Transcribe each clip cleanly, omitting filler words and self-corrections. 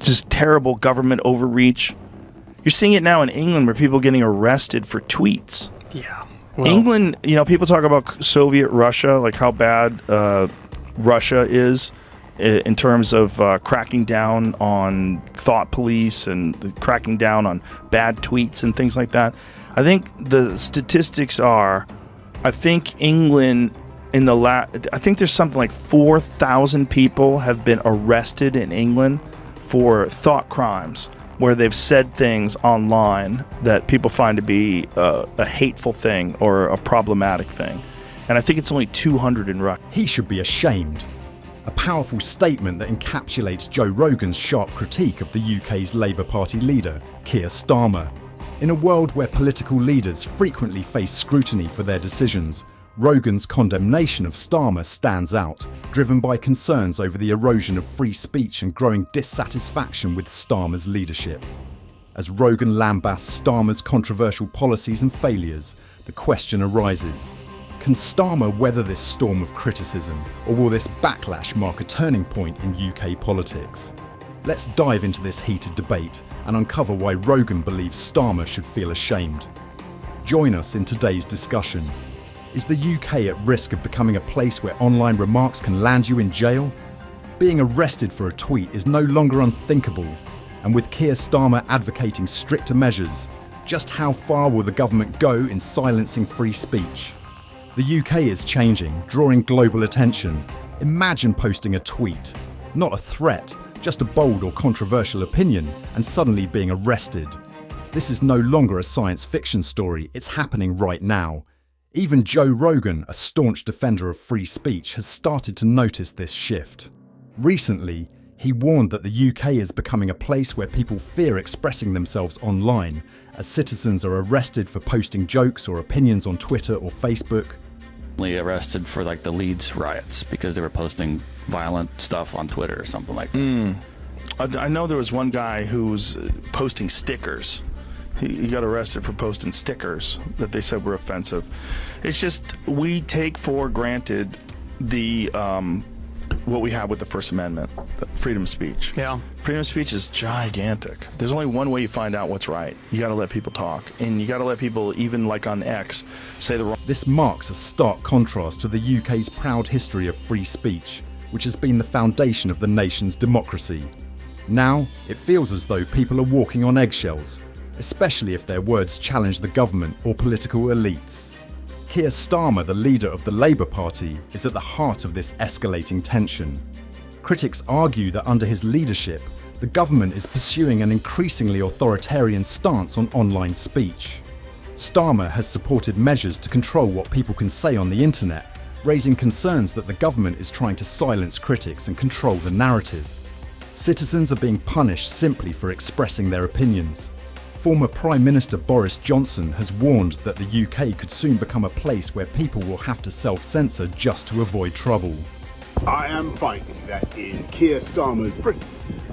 just terrible government overreach. You're seeing it now in England where people are getting arrested for tweets. Yeah. Well, England, people talk about Soviet Russia, like how bad Russia is in terms of cracking down on thought police and cracking down on bad tweets and things like that. I think the statistics are, I think England I think there's something like 4,000 people have been arrested in England for thought crimes, where they've said things online that people find to be a hateful thing or a problematic thing. And I think it's only 200 in Russia. He should be ashamed. A powerful statement that encapsulates Joe Rogan's sharp critique of the UK's Labour Party leader, Keir Starmer. In a world where political leaders frequently face scrutiny for their decisions, Rogan's condemnation of Starmer stands out, driven by concerns over the erosion of free speech and growing dissatisfaction with Starmer's leadership. As Rogan lambasts Starmer's controversial policies and failures, the question arises: can Starmer weather this storm of criticism, or will this backlash mark a turning point in UK politics? Let's dive into this heated debate and uncover why Rogan believes Starmer should feel ashamed. Join us in today's discussion. Is the UK at risk of becoming a place where online remarks can land you in jail? Being arrested for a tweet is no longer unthinkable, and with Keir Starmer advocating stricter measures, just how far will the government go in silencing free speech? The UK is changing, drawing global attention. Imagine posting a tweet, not a threat, just a bold or controversial opinion, and suddenly being arrested. This is no longer a science fiction story, it's happening right now. Even Joe Rogan, a staunch defender of free speech, has started to notice this shift. Recently, he warned that the UK is becoming a place where people fear expressing themselves online, as citizens are arrested for posting jokes or opinions on Twitter or Facebook. Arrested for the Leeds riots because they were posting violent stuff on Twitter or something like that. I know there was one guy who was posting stickers. He got arrested for posting stickers that they said were offensive. It's just, we take for granted the what we have with the First Amendment, the freedom of speech. Yeah. Freedom of speech is gigantic. There's only one way you find out what's right. You got to let people talk, and you got to let people, even like on X, say the wrong. This marks a stark contrast to the UK's proud history of free speech, which has been the foundation of the nation's democracy. Now, it feels as though people are walking on eggshells, especially if their words challenge the government or political elites. Keir Starmer, the leader of the Labour Party, is at the heart of this escalating tension. Critics argue that under his leadership, the government is pursuing an increasingly authoritarian stance on online speech. Starmer has supported measures to control what people can say on the internet, raising concerns that the government is trying to silence critics and control the narrative. Citizens are being punished simply for expressing their opinions. Former Prime Minister Boris Johnson has warned that the UK could soon become a place where people will have to self-censor just to avoid trouble. I am finding that in Keir Starmer's Britain,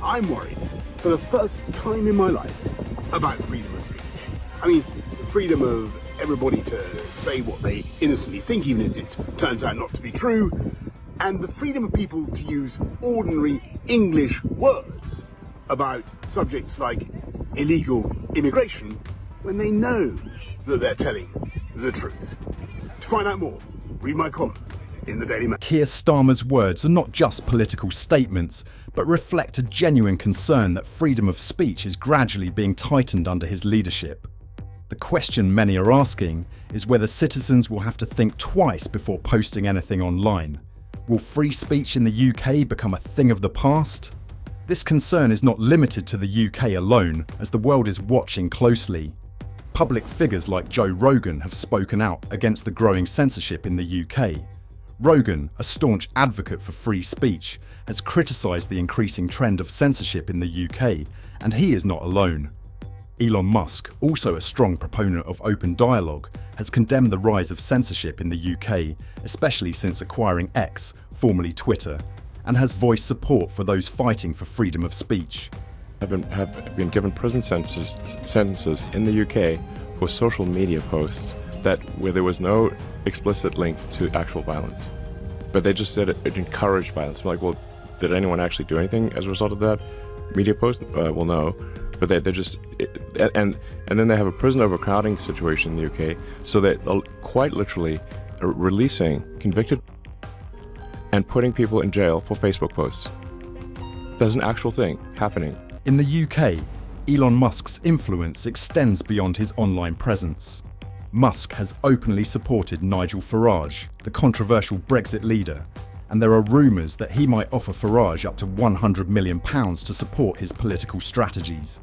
I'm worried for the first time in my life about freedom of speech. I mean, the freedom of everybody to say what they innocently think, even if it turns out not to be true, and the freedom of people to use ordinary English words about subjects like illegal immigration when they know that they're telling the truth. To find out more, read my column in the Daily Mail. Keir Starmer's words are not just political statements, but reflect a genuine concern that freedom of speech is gradually being tightened under his leadership. The question many are asking is whether citizens will have to think twice before posting anything online. Will free speech in the UK become a thing of the past? This concern is not limited to the UK alone, as the world is watching closely. Public figures like Joe Rogan have spoken out against the growing censorship in the UK. Rogan, a staunch advocate for free speech, has criticised the increasing trend of censorship in the UK, and he is not alone. Elon Musk, also a strong proponent of open dialogue, has condemned the rise of censorship in the UK, especially since acquiring X, formerly Twitter, and has voiced support for those fighting for freedom of speech. Have been given prison sentences in the UK for social media posts where there was no explicit link to actual violence, but they just said it encouraged violence. I'm like, well, did anyone actually do anything as a result of that? media post will know, but they're just and then they have a prison overcrowding situation in the UK, so they're quite literally releasing convicted and putting people in jail for Facebook posts. There's an actual thing happening. In the UK, Elon Musk's influence extends beyond his online presence. Musk has openly supported Nigel Farage, the controversial Brexit leader, and there are rumours that he might offer Farage up to £100 million to support his political strategies.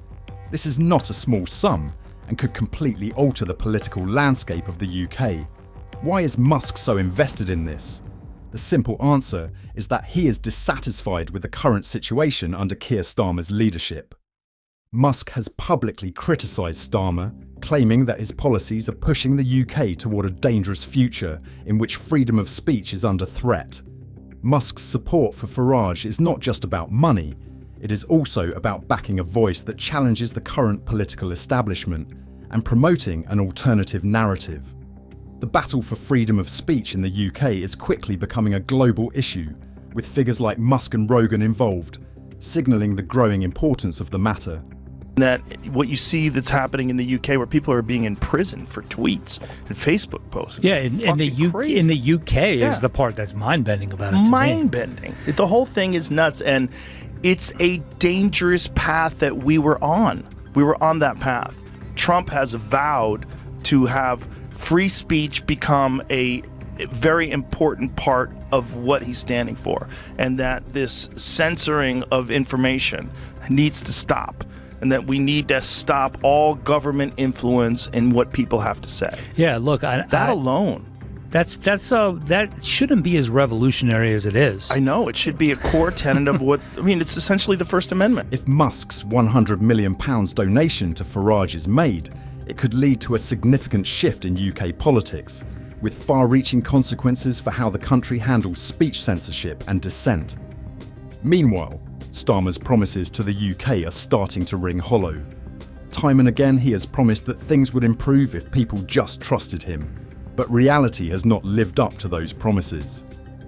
This is not a small sum and could completely alter the political landscape of the UK. Why is Musk so invested in this? The simple answer is that he is dissatisfied with the current situation under Keir Starmer's leadership. Musk has publicly criticised Starmer, claiming that his policies are pushing the UK toward a dangerous future in which freedom of speech is under threat. Musk's support for Farage is not just about money, it is also about backing a voice that challenges the current political establishment and promoting an alternative narrative. The battle for freedom of speech in the UK is quickly becoming a global issue, with figures like Musk and Rogan involved, signalling the growing importance of the matter. That what you see that's happening in the UK, where people are being imprisoned for tweets and Facebook posts. Yeah, in the UK is the part that's mind-bending about it. Mind-bending. The whole thing is nuts, and it's a dangerous path that we were on. We were on that path. Trump has vowed to have free speech become a very important part of what he's standing for, and that this censoring of information needs to stop, and that we need to stop all government influence in what people have to say. Yeah, look, that alone. That shouldn't be as revolutionary as it is. I know, it should be a core tenet of what, I mean, it's essentially the First Amendment. If Musk's £100 million donation to Farage is made, it could lead to a significant shift in UK politics, with far-reaching consequences for how the country handles speech censorship and dissent. Meanwhile, Starmer's promises to the UK are starting to ring hollow. Time and again he has promised that things would improve if people just trusted him, but reality has not lived up to those promises.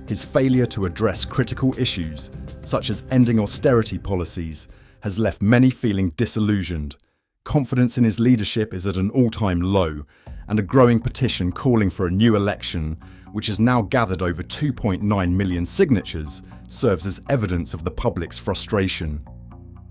His failure to address critical issues, such as ending austerity policies, has left many feeling disillusioned. Confidence in his leadership is at an all-time low, and a growing petition calling for a new election, which has now gathered over 2.9 million signatures, serves as evidence of the public's frustration.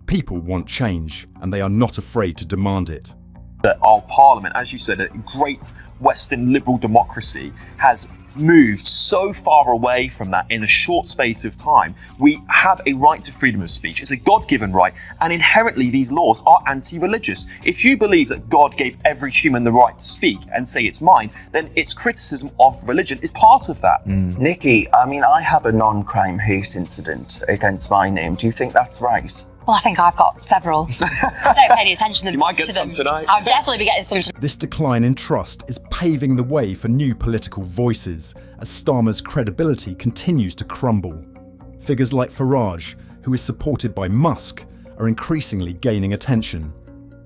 People want change, and they are not afraid to demand it. That our parliament, as you said, a great Western liberal democracy, has moved so far away from that in a short space of time. We have a right to freedom of speech. It's a God-given right, and inherently these laws are anti-religious. If you believe that God gave every human the right to speak and say it's mine, then its criticism of religion is part of that. Nikki, I mean, I have a non-crime hate incident against my name. Do you think that's right? Well, I think I've got several. I don't pay any attention to them. You might get some tonight. I'll definitely be getting some tonight. This decline in trust is paving the way for new political voices as Starmer's credibility continues to crumble. Figures like Farage, who is supported by Musk, are increasingly gaining attention.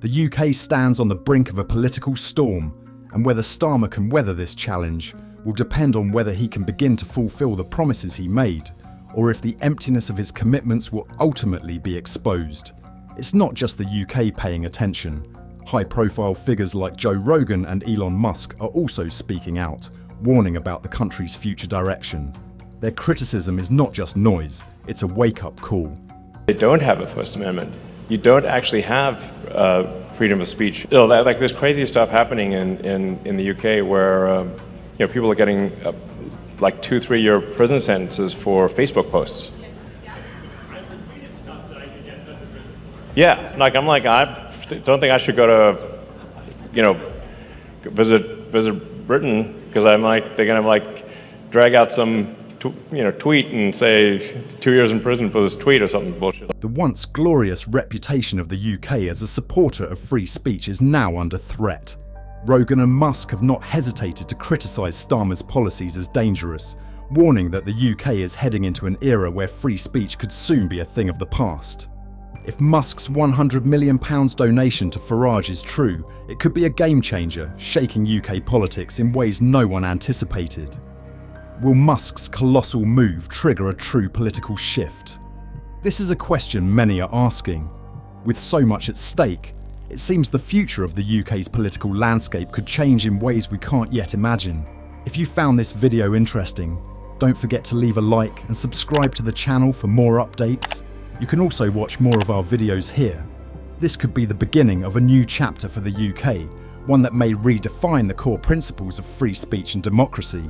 The UK stands on the brink of a political storm, and whether Starmer can weather this challenge will depend on whether he can begin to fulfil the promises he made, or if the emptiness of his commitments will ultimately be exposed. It's not just the UK paying attention. High-profile figures like Joe Rogan and Elon Musk are also speaking out, warning about the country's future direction. Their criticism is not just noise, it's a wake-up call. They don't have a First Amendment. You don't actually have freedom of speech. You know, like there's crazy stuff happening in the UK where people are getting like 2-3 year prison sentences for Facebook posts. Yeah, like I'm like, I don't think I should go to, visit Britain because they're gonna like drag out some tweet and say 2 years in prison for this tweet or something bullshit. The once glorious reputation of the UK as a supporter of free speech is now under threat. Rogan and Musk have not hesitated to criticise Starmer's policies as dangerous, warning that the UK is heading into an era where free speech could soon be a thing of the past. If Musk's £100 million donation to Farage is true, it could be a game changer, shaking UK politics in ways no one anticipated. Will Musk's colossal move trigger a true political shift? This is a question many are asking. With so much at stake, it seems the future of the UK's political landscape could change in ways we can't yet imagine. If you found this video interesting, don't forget to leave a like and subscribe to the channel for more updates. You can also watch more of our videos here. This could be the beginning of a new chapter for the UK, one that may redefine the core principles of free speech and democracy.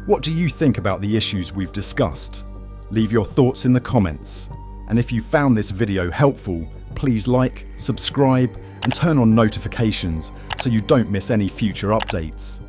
What do you think about the issues we've discussed? Leave your thoughts in the comments. And if you found this video helpful, please like, subscribe, and turn on notifications so you don't miss any future updates.